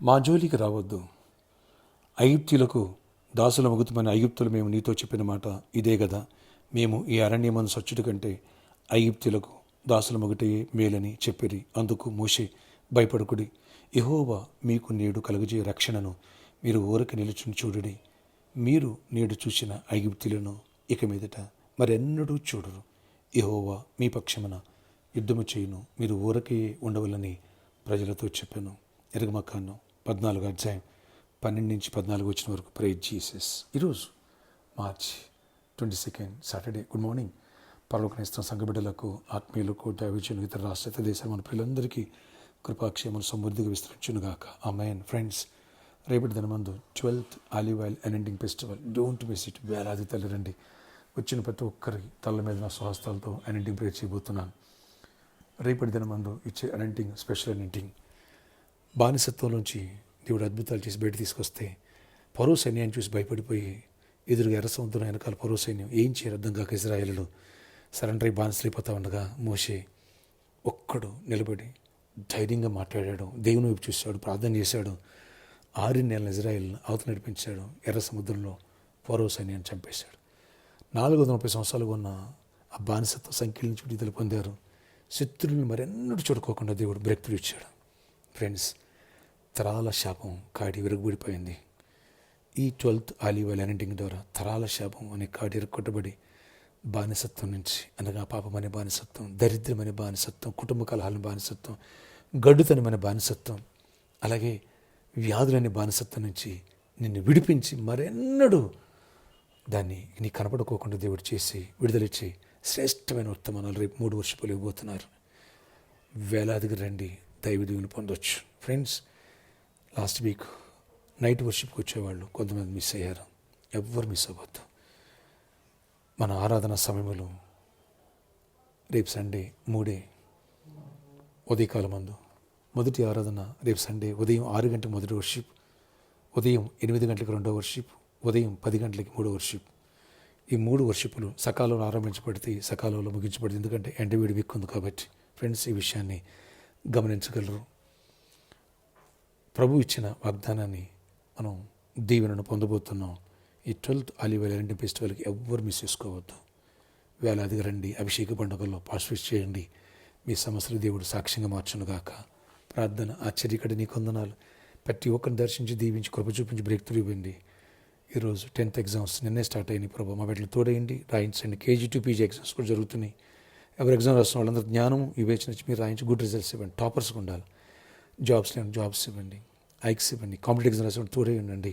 మా జోలికి రావద్దు. ఐగుప్తీయులకు దాసులమగుతామని ఐగుప్తులు మేము నీతో చెప్పిన మాట ఇదే కదా. మేము ఈ అరణ్యమందు సచ్చుటి కంటే ఐగుప్తీయులకు దాసులమగుటే మేలని చెప్పిరి. అందుకు మోషే, భయపడకుడి, యెహోవా మీకు నేడు కలుగజేయ రక్షణను మీరు ఊరక నిలుచుని చూడుడి. మీరు నేడు చూసిన ఐగుప్తీయులను ఇక మీదట మరెన్నడూ చూడరు. యెహోవా మీ పక్షమున యుద్ధము చేయును, మీరు ఊరకే ఉండవలని ప్రజలతో చెప్పాను. ఎరగమకాండం 14 అధ్యాయం 12 నుంచి 14 వచ్చిన వరకు. Praise Jesus. ఈరోజు మార్చ్ 22 సాటర్డే. Good morning. పరలోకనిస్తున్న సంఘ బిడ్డలకు, ఆత్మీయులకు, దైవజనులకు, ఇతర రాష్ట్ర దేశాల మన పిల్లలందరికీ కృపాక్షేమను సమృద్ధిగా విస్తరించునుగాక. ఆమేన్. ఫ్రెండ్స్, రేపటి దినమందు 12th olive oil anointing festival. Don't miss it. వేలాది తల్లి రండి. వచ్చిన ప్రతి ఒక్కరి తల్ల మీద నా స్వహస్తాలతో అనాయింటింగ్ ప్రేర్ చేయబోతున్నాను. రేపటి దినమందు ఇచ్చే అనాయింటింగ్ స్పెషల్ అనాయింటింగ్. బానిసత్వంలోంచి దేవుడు అద్భుతాలు చేసి బయట తీసుకొస్తే పరో సైన్యాన్ని చూసి భయపడిపోయి ఎదురుగా ఎర్ర సముద్రం వెనకాల పరో సైన్యం ఏం చేయరు అర్థం కాక ఇజ్రాయేలులు సరెండర్ అయి బానిసలైపోతా ఉండగా మోషే ఒక్కడు నిలబడి ధైర్యంగా మాట్లాడాడు. దేవుని వైపు చూశాడు, ప్రార్థన చేశాడు. 6 నెలల ఇజ్రాయేల్ అవతల నడిపించాడు. ఎర్ర సముద్రంలో పరో సైన్యాన్ని చంపేశాడు. 430 సంవత్సరాలుగా ఉన్న ఆ బానిసత్వ సంఖ్యల నుంచి విడుదల పొందారు. శత్రువులను మరెన్నడూ చూడుకోకుండా దేవుడు బ్రేక్ త్రూ ఇచ్చాడు. ఫ్రెండ్స్, తరాల శాపం కాడి విరగబడిపోయింది. ఈ 12th ఆలివ్ ఆయిల్ అనాయింటింగ్ ద్వారా తరాల శాపం అనే కాడి ఇరగొట్టబడి బానిసత్వం నుంచి, అనగా పాపమనే బానిసత్వం, దరిద్రమనే బానిసత్వం, కుటుంబ కలహాలని బానిసత్వం, గడ్డుతనమైన బానిసత్వం, అలాగే వ్యాధులనే బానిసత్వం నుంచి నిన్ను విడిపించి మరెన్నడూ దాన్ని నీ కనపడుకోకుండా దేవుడు చేసి విడుదలిచ్చి శ్రేష్టమైన వర్తమానాలు రేపు 3 వర్షాలు ఇవ్వబోతున్నారు. వేలాదిగా రండి, దైవ దీవెన పొందొచ్చు. ఫ్రెండ్స్, లాస్ట్ వీక్ నైట్ వర్షిప్కి వచ్చేవాళ్ళు కొంతమంది మిస్ అయ్యారు. ఎవ్వరు మిస్ అవ్వద్దు. మన ఆరాధన సమయంలో రేపు సండే 3 ఉదయకాలం మందు మొదటి ఆరాధన. రేపు సండే ఉదయం 6 గంటలకు మొదటి వర్షిప్, ఉదయం 8 గంటలకు 2వ వర్షిప్, ఉదయం 10 గంటలకి 3వ వర్షిప్. ఈ 3 వర్షిప్లు సకాలంలో ఆరంభించబడితే సకాలంలో ముగించబడింది. ఎందుకంటే ఎండవేడి వీక్ ఉంది కాబట్టి. ఫ్రెండ్స్, ఈ విషయాన్ని గమనించగలరు. ప్రభు ఇచ్చిన వాగ్దానాన్ని మనం దీవెనను పొందబోతున్నాం. ఈ 12th ఆలివ్ ఆయిల్ అనాయింటింగ్ ఫెస్టివల్కి ఎవ్వరు మిస్ చేసుకోవద్దు. వేలాదిగా రండి, అభిషేక పండుగల్లో పార్టిసిపేట్ చేయండి. మీ సమస్యలు దేవుడు సాక్ష్యంగా మార్చునుగాక. ప్రార్థన. ఆశ్చర్యకడ నీ కొందనాలు. ప్రతి ఒక్కరిని దర్శించి దీవించి కృప చూపించి బ్రేక్ త్రూ ఇవ్వండి. ఈరోజు 10th ఎగ్జామ్స్ నిన్నే స్టార్ట్ అయినాయి. ప్రభు మా బిడ్డలు తోడేయండి, రాయించండి. KG to PG ఎగ్జామ్స్ కూడా జరుగుతున్నాయి. ఎవరు ఎగ్జామ్ రాస్తున్న వాళ్ళందరూ జ్ఞానం వివేచన మీరు రాయించి గుడ్ రిజల్ట్స్ ఇవ్వండి. టాపర్స్గా ఉండాలి. జాబ్స్ లేని జాబ్స్ ఇవ్వండి, ఐక్స్ ఇవ్వండి. కాంపిటేటివ్ ఎగ్జామ్ రాసి తోడే ఉండండి.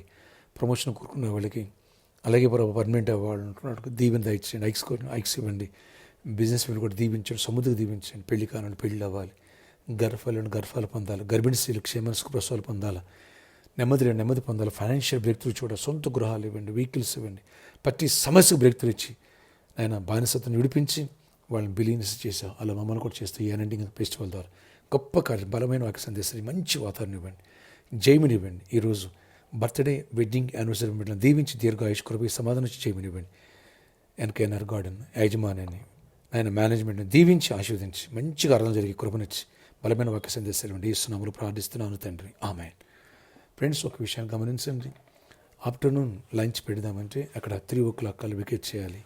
ప్రమోషన్ కోరుకునే వాళ్ళకి, అలాగే పర్మనెంట్ అవ్వాలి అంటున్నాడు దీవెన దయచేయండి. ఐక్స్ ఇవ్వండి. బిజినెస్ వాళ్ళు కూడా దీవించండి, సముద్రం దీవించండి. పెళ్లి కానుండి పెళ్ళి అవ్వాలి, గర్భాలు పొందాలి, గర్భిణీ స్త్రీలు క్షేమస్కు ప్రసవాలు పొందాలి, నెమ్మది పొందాలి, ఫైనాన్షియల్ బ్రేక్ త్రూ చూడాలి, సొంత గృహాలు ఇవ్వండి, వెహికల్స్ ఇవ్వండి. ప్రతి సమస్యకు బ్రేక్ త్రూ ఇచ్చి ఆయన బానిసత్వం విడిపించి వాళ్ళని బిలీనెస్ చేశావు. అలా మమ్మల్ని కూడా చేస్తే ఈ అనాయింటింగ్ ఫెస్టివల్ ద్వారా గొప్ప కార్యం, బలమైన వాక్య సందేశాన్ని, మంచి వాతావరణం ఇవ్వండి, జయమిని ఇవ్వండి. ఈరోజు బర్త్డే, వెడ్డింగ్, యానివర్సరీ బిడ్డలను దీవించి దీర్ఘాయుష్ కృప సమాధానం చేయమని ఇవ్వండి. NKNR గార్డెన్ యాజమాన్యాన్ని, ఆయన మేనేజ్మెంట్ని దీవించి ఆశీర్వదించి మంచిగా అర్థం జరిగి కృపనిచ్చి బలమైన వాక్య సందేశాలు ఇవ్వండి. యేసునామములో ప్రార్థిస్తున్నాను తండ్రి, ఆమేన్. ఫ్రెండ్స్, ఒక విషయాన్ని గమనించండి. ఆఫ్టర్నూన్ లంచ్ పెడదామంటే అక్కడ 3 o'clock వికెట్ చేయాలి.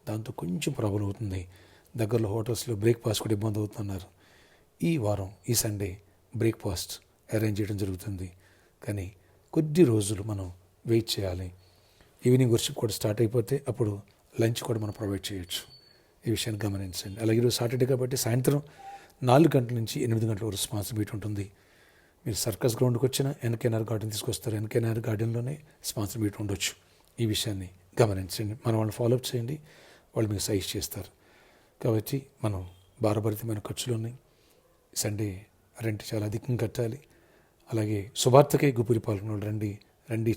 దాంతో కొంచెం ప్రాబ్లం అవుతుంది. దగ్గరలో హోటల్స్లో బ్రేక్ఫాస్ట్ కూడా ఇబ్బంది అవుతున్నారు. ఈ వారం ఈ సండే బ్రేక్ఫాస్ట్ అరేంజ్ చేయడం జరుగుతుంది. కానీ కొద్ది రోజులు మనం వెయిట్ చేయాలి. ఈవినింగ్ వర్షిప్ కూడా స్టార్ట్ అయిపోతే అప్పుడు లంచ్ కూడా మనం ప్రొవైడ్ చేయొచ్చు. ఈ విషయాన్ని గమనించండి. అలాగే ఈరోజు సాటర్డే కాబట్టి సాయంత్రం 4 గంటల నుంచి 8 గంటల వరకు స్పాన్సర్ మీట్ ఉంటుంది. మీరు సర్కస్ గ్రౌండ్కి వచ్చిన NKNR గార్డెన్ తీసుకొస్తారు. NKNR గార్డెన్లోనే స్పాన్సర్ మీట్ ఉండొచ్చు. ఈ విషయాన్ని గమనించండి. మనం వాళ్ళని ఫాలోఅప్ చేయండి, వాళ్ళు మీకు సజెస్ట్ చేస్తారు. కాబట్టి మనం భారభరితమైన ఖర్చులు ఉన్నాయి. సండే రెంట్ చాలా అధికంగా కట్టాలి. అలాగే సువార్తకే గుపిరి పాల్గొన్న రండి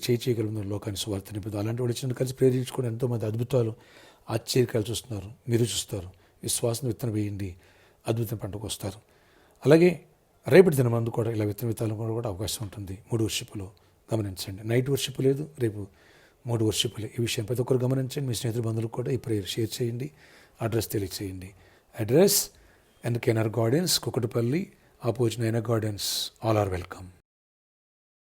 చేయగలుగుతున్న లోకాన్ని సువార్త నింపుతారు. అలాంటి వాళ్ళు చిన్న కలిసి ప్రేరించుకోవడం ఎంతోమంది అద్భుతాలు, ఆశ్చర్యకాలు చూస్తున్నారు. మీరు చూస్తారు. విశ్వాసం విత్తనం వేయండి, అద్భుతం పంటకు వస్తారు. అలాగే రేపటి దినమందు కూడా ఇలా విత్తనాలు కూడా అవకాశం ఉంటుంది. 3 వర్షిపులు గమనించండి. నైట్ వర్షిప్ లేదు, రేపు 3 వర్షిపులే. ఈ విషయం ప్రతి ఒక్కరు గమనించండి. మీ స్నేహితుల బంధువులకు కూడా ఈ ప్రేయర్ షేర్ చేయండి. అడ్రస్ తెలియచేయండి. Address NKNR gardens, Kukatpally, opposite Naina gardens. All are welcome.